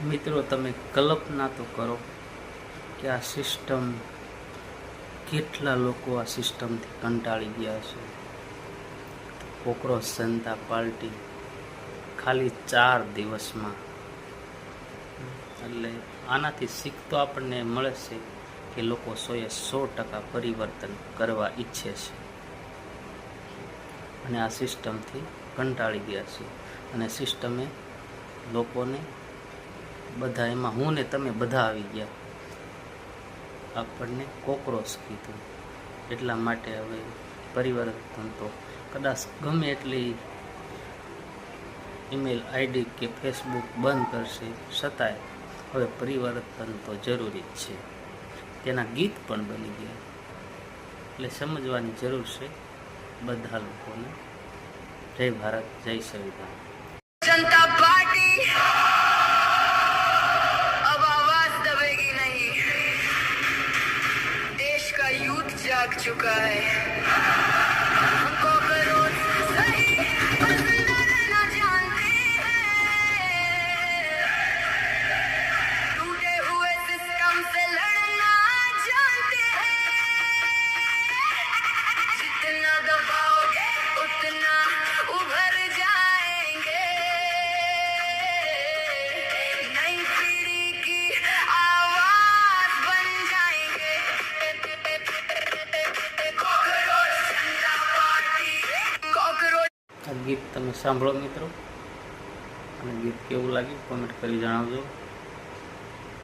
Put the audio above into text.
મિત્રો તમે કલ્પના તો કરો કે આ સિસ્ટમ કેટલા લોકો આ સિસ્ટમથી કંટાળી ગયા છે. કોકરોચ જનતા પાર્ટી ખાલી 4 દિવસમાં, એટલે આનાથી શીખ તો આપણને મળે છે કે લોકો 100% પરિવર્તન કરવા ઈચ્છે છે અને આ સિસ્ટમથી કંટાળી ગયા છે. અને સિસ્ટમે લોકોને બધા, એમાં હું ને તમે બધા આવી ગયા, આપણને કોકરોચ કીધું. એટલા માટે હવે પરિવર્તન તો કદાચ ગમે એટલી ઈમેલ આઈડી કે ફેસબુક બંધ કરશે, છતાંય હવે પરિવર્તન તો જરૂરી જ છે. તેના ગીત પણ બની ગયા, એટલે સમજવાની જરૂર છે બધા લોકોને. જય ભારત, જય સંવિધાન. जनता पार्टी अब आवाज दबेगी नहीं. देश का यूथ जाग चुका है. हमको करोड़ सही जिंदा रहना जानते हैं. टूटे हुए सिस्टम से लड़ना जानते हैं. जितना दबाओगे उतना उभर जाएंगे. नई पीढ़ी की आवाज बन जाएंगे. कॉकरोच जनता पार्टी, कॉकरोच. આ ગીત તમે સાંભળો મિત્રો, અને ગીત કેવું લાગ્યું કોમેન્ટ કરી જણાવજો.